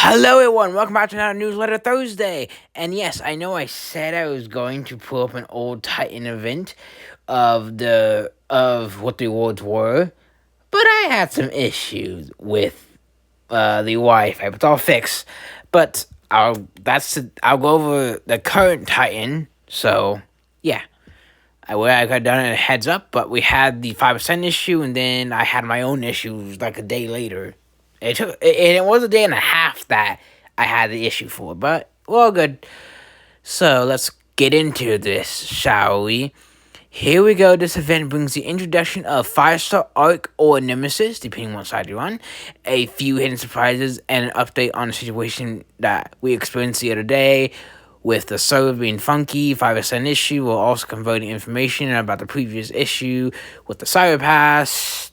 Hello, everyone. Welcome back to another Newsletter Thursday. And yes, I know I said I was going to pull up an old Titan event of what the awards were, but I had some issues with the Wi-Fi. But it's all fixed. But I'll go over the current Titan. So yeah, I could have done it a heads up, but we had the 5% issue, and then I had my own issues like a day later. It was a day and a half that I had the issue for, but well, good. So let's get into this, shall we? Here we go. This event brings the introduction of 5-star Arc or Nemesis, depending on what side you're on, a few hidden surprises, and an update on the situation that we experienced the other day. With the server being funky, 5% issue, we're also converting information about the previous issue with the Cyber Pass.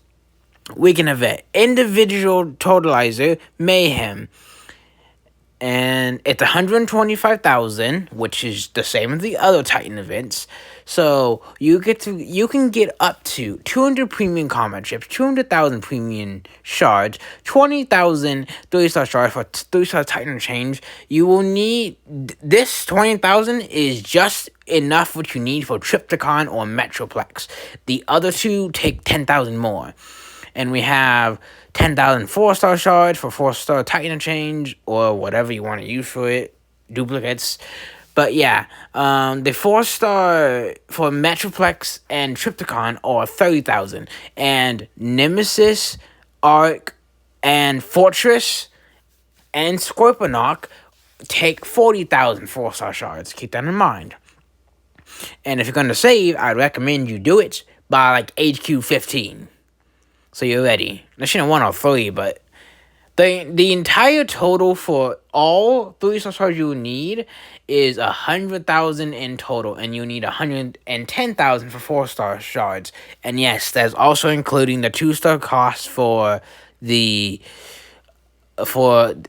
Weekend event, individual totalizer, Mayhem. And it's 125,000, which is the same as the other Titan events. So you can get up to 200 premium combat chips, 200,000 premium shards, 20,000 3-star shards for 3-star Titan change. You will need this 20,000 is just enough what you need for Triptychon or Metroplex. The other two take 10,000 more. And we have 10,000 4-star shards for 4-star Titan change, or whatever you want to use for it, duplicates. But yeah, the 4-star for Metroplex and Triptychon are 30,000. And Nemesis, Arc, and Fortress, and Scorponok take 40,000 4-star shards. Keep that in mind. And if you're going to save, I'd recommend you do it by like HQ 15. So you're ready. I shouldn't want all three, but the entire total for all 3-star shards you need is 100,000 in total, and you need 110,000 for 4-star shards. And yes, that's also including the 2-star cost for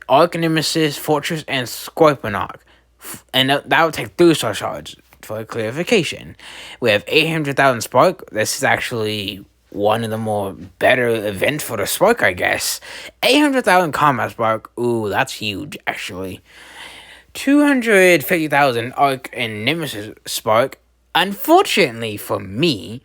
Arc Nemesis, Fortress, and Scorponok. And that would take 3-star shards. For clarification, we have 800,000 Spark. This is actually one of the more better events for the Spark, I guess. 800,000 Combat Spark. Ooh, that's huge, actually. 250,000 Arc and Nemesis Spark. Unfortunately for me,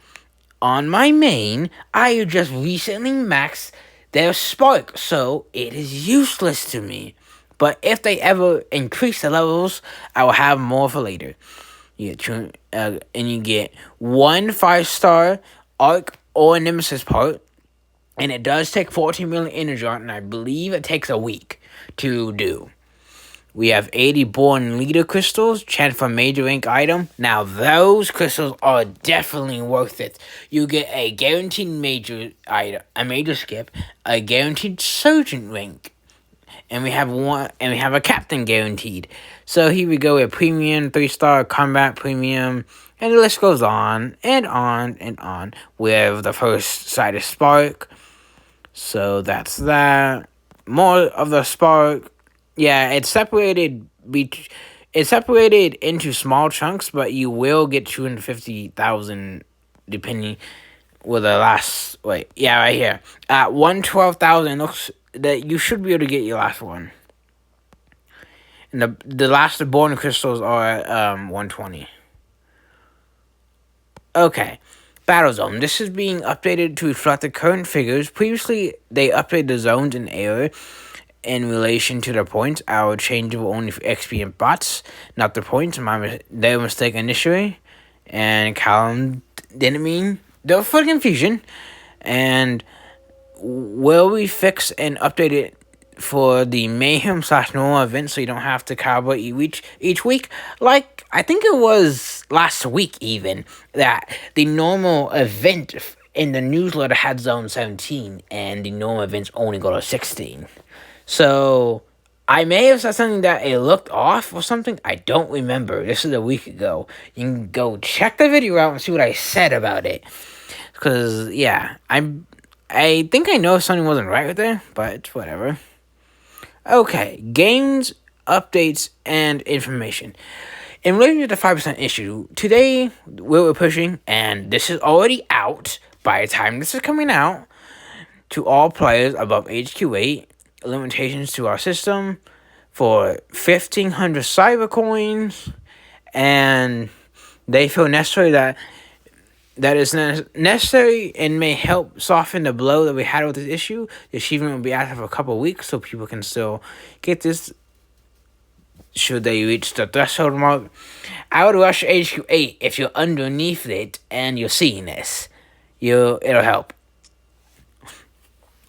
on my main, I just recently maxed their Spark, so it is useless to me. But if they ever increase the levels, I will have more for later. You get and you get 1 5-star Arc or Nemesis part, and it does take 14 million energy, and I believe it takes a week to do. We have 80 Born Leader crystals, chant for major rank item. Now those crystals are definitely worth it. You get a guaranteed major item, a major skip, a guaranteed sergeant rank. And we have a captain guaranteed. So here we go with premium, 3-star combat premium, and the list goes on and on and on. We have the first side of Spark. So that's that. More of the Spark. Yeah, it's separated into small chunks, but you will get 250,000 depending with the last right here. At 112,000 looks that you should be able to get your last one. And the last Born crystals are at 120. Okay. Battle Zone. This is being updated to reflect the current figures. Previously, they updated the zones in error in relation to the points. Our changeable only for XP and bots, not the points. Their mistake initially. And Callum didn't mean. There was further confusion. And will we fix and update it for the Mayhem / normal event so you don't have to calibrate each week? Like, I think it was last week even, that the normal event in the newsletter had zone 17 and the normal events only go to 16. So I may have said something that it looked off or something. I don't remember. This is a week ago. You can go check the video out and see what I said about it. Because, yeah, I think I know if something wasn't right with it, but whatever. Okay, games, updates, and information. In relation to the 5% issue, today we're pushing, and this is already out by the time this is coming out, to all players above HQ8, limitations to our system, for 1,500 cyber coins, and they feel necessary that is necessary and may help soften the blow that we had with this issue. The achievement will be active for a couple of weeks, so people can still get this should they reach the threshold mark. I would rush HQ 8 if you're underneath it and you're seeing this. It'll help.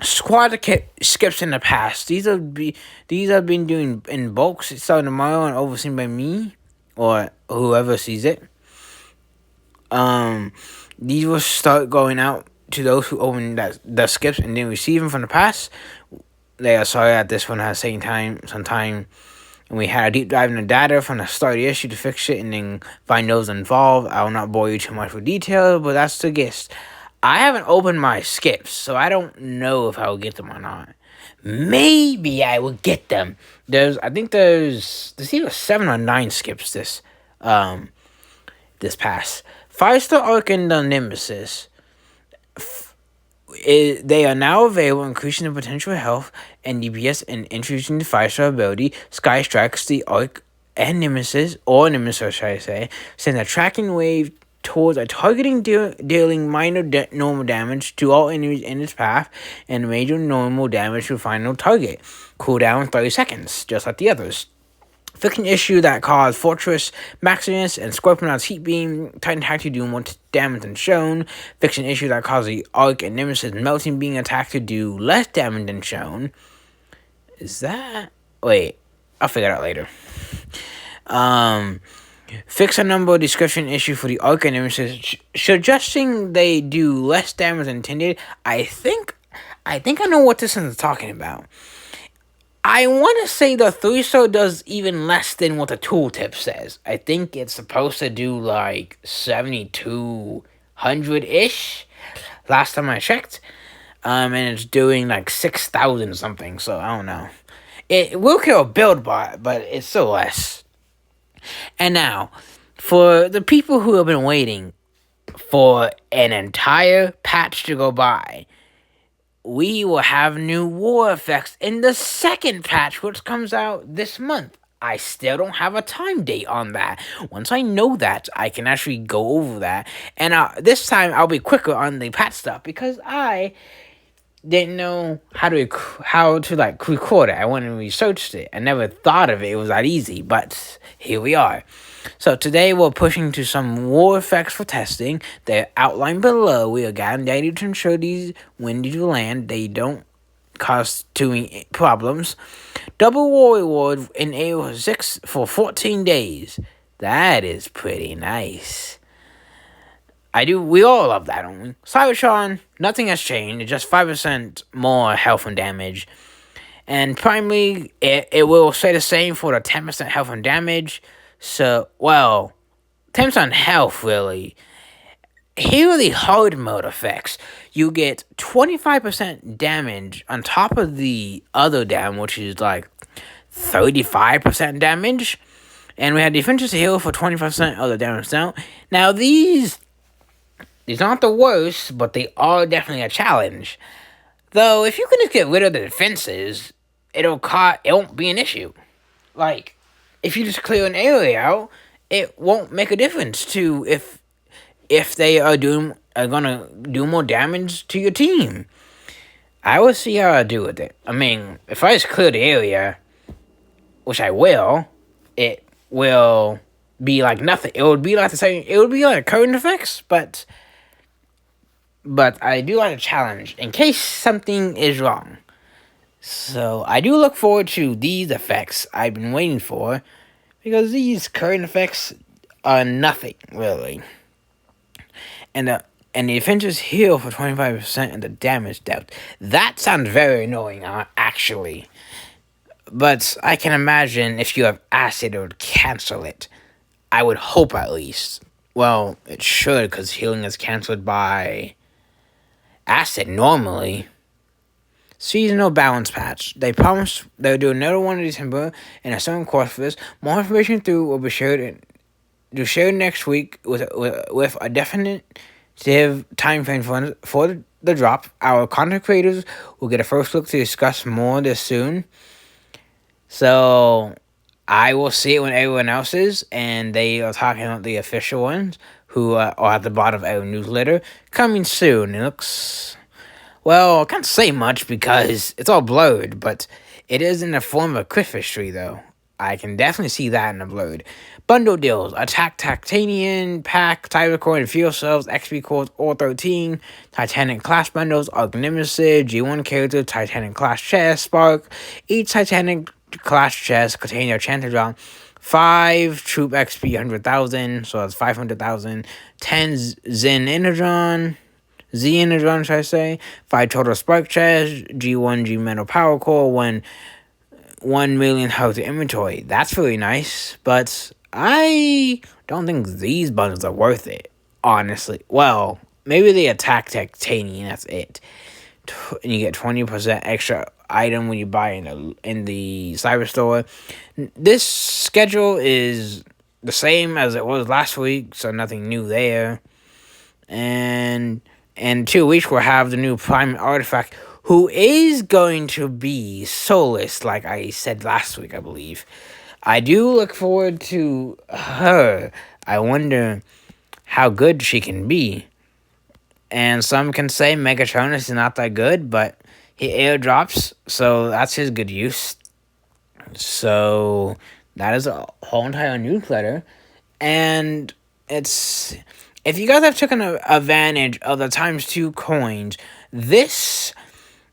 Squad skips in the past. These have been doing in bulks starting tomorrow and overseen by me or whoever sees it. These will start going out to those who open the skips and didn't receive them from the past. They are sorry that this one has taken some time, and we had a deep dive in the data from the start of the issue to fix it and then find those involved. I will not bore you too much with detail, but that's the gist. I haven't opened my skips, so I don't know if I will get them or not. Maybe I will get them. There's either 7 or 9 skips this pass. 5-star Arc and the Nemesis. They are now available, increasing the potential health and DPS and introducing the 5-star ability. Sky Strikes the Arc and Nemesis, or Nemesis, should I say, send a tracking wave towards a targeting dealing minor normal damage to all enemies in its path and major normal damage to final target. Cooldown 30 seconds, just like the others. Fixing issue that caused Fortress Maximus and Scorpion's Heat Beam Titan attack to do more damage than shown. Fixing issue that caused the Arc and Nemesis Melting Beam attack to do less damage than shown. Is that... Wait, I'll figure it out later. Fix a number description issue for the Arc and Nemesis, suggesting they do less damage than intended. I think I know what this is talking about. I want to say the 3-star does even less than what the tooltip says. I think it's supposed to do like 7,200-ish last time I checked. And it's doing like 6,000 something, so I don't know. It will kill a build bot, but it's still less. And now, for the people who have been waiting for an entire patch to go by, we will have new war effects in the second patch, which comes out this month. I still don't have a time date on that. Once I know that, I can actually go over that. And this time, I'll be quicker on the patch stuff, because I didn't know how to record it. I went and researched it. I never thought of it. It was that easy, but here we are. So today we're pushing to some war effects for testing. They're outlined below. We are guiding data to ensure these when you land, they don't cause too many problems. Double war reward in AO6 for 14 days. That is pretty nice. We all love that, don't we? Cybertron, nothing has changed. It's just 5% more health and damage. And primarily, it will stay the same for the 10% health and damage. So, 10% health, really. Here are the hard mode effects. You get 25% damage on top of the other damage, which is like 35% damage. And we have defenses heal for 25% of the damage down. Now, these aren't the worst, but they are definitely a challenge. Though, if you can just get rid of the defenses, it won't be an issue. Like, if you just clear an area out, it won't make a difference to if they are gonna do more damage to your team. I will see how I do with it. I mean, if I just clear the area, which I will, it will be like nothing. It would be like the same. It would be like current effects, but I do like a challenge in case something is wrong. So I do look forward to these effects I've been waiting for, because these current effects are nothing, really. And the defenses heal for 25% and the damage dealt. That sounds very annoying, actually. But I can imagine if you have acid, it would cancel it. I would hope, at least. Well, it should, because healing is cancelled by acid normally. Seasonal balance patch. They promised they'll do another one in December and a second course for this. More information will be shared next week with a definitive time frame for the drop. Our content creators will get a first look to discuss more this soon. So I will see it when everyone else is, and they are talking about the official ones who are at the bottom of our newsletter coming soon. It looks, well, I can't say much because it's all blurred, but it is in the form of a Christmas tree, though. I can definitely see that in the blurred. Bundle deals: Attack Titanium, Pack, Tiger Core, and Fuel Cells, XP Cores, all 13, Titanic Class Bundles, Arc Nemesis, G1 character, Titanic Class Chest, Spark. Each Titanic Class chest containing a chance to drop 5 Troop XP 100,000, so that's 500,000, 10 Zen Energon. Z Energon, should I say? 5 total Spark Chest, G1 G Metal Power Core, 1 million health inventory. That's really nice, but I don't think these bundles are worth it, honestly. Well, maybe the Attack Titanium, that's it. And you get 20% extra item when you buy in the cyber store. This schedule is the same as it was last week, so nothing new there. And in 2 weeks, we'll have the new Prime Artifact, who is going to be soulless, like I said last week, I believe. I do look forward to her. I wonder how good she can be. And some can say Megatronus is not that good, but he airdrops, so that's his good use. So that is a whole entire newsletter. And it's, if you guys have taken advantage of the ×2 coins, this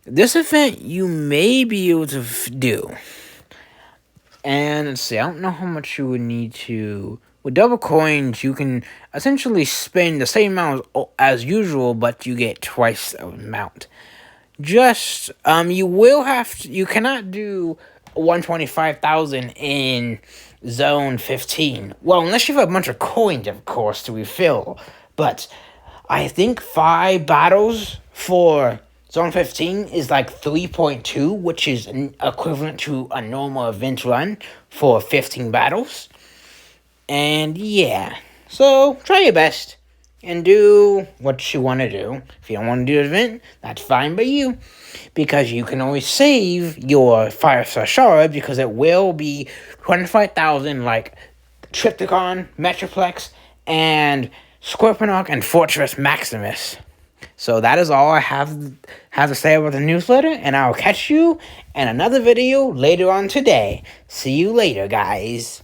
event you may be able to do. And let's see, I don't know how much you would need to. With double coins, you can essentially spend the same amount as usual, but you get twice the amount. Just, you cannot do 125,000 in Zone 15. Well, unless you have a bunch of coins, of course, to refill. But I think 5 battles for Zone 15 is like 3.2, which is equivalent to a normal event run for 15 battles. And yeah, so try your best and do what you want to do. If you don't want to do an event, that's fine by you, because you can always save your 5-star shard, because it will be 25,000 like Triptychon, Metroplex, and Scorponok and Fortress Maximus. So that is all I have to say about the newsletter, and I'll catch you in another video later on today. See you later, guys.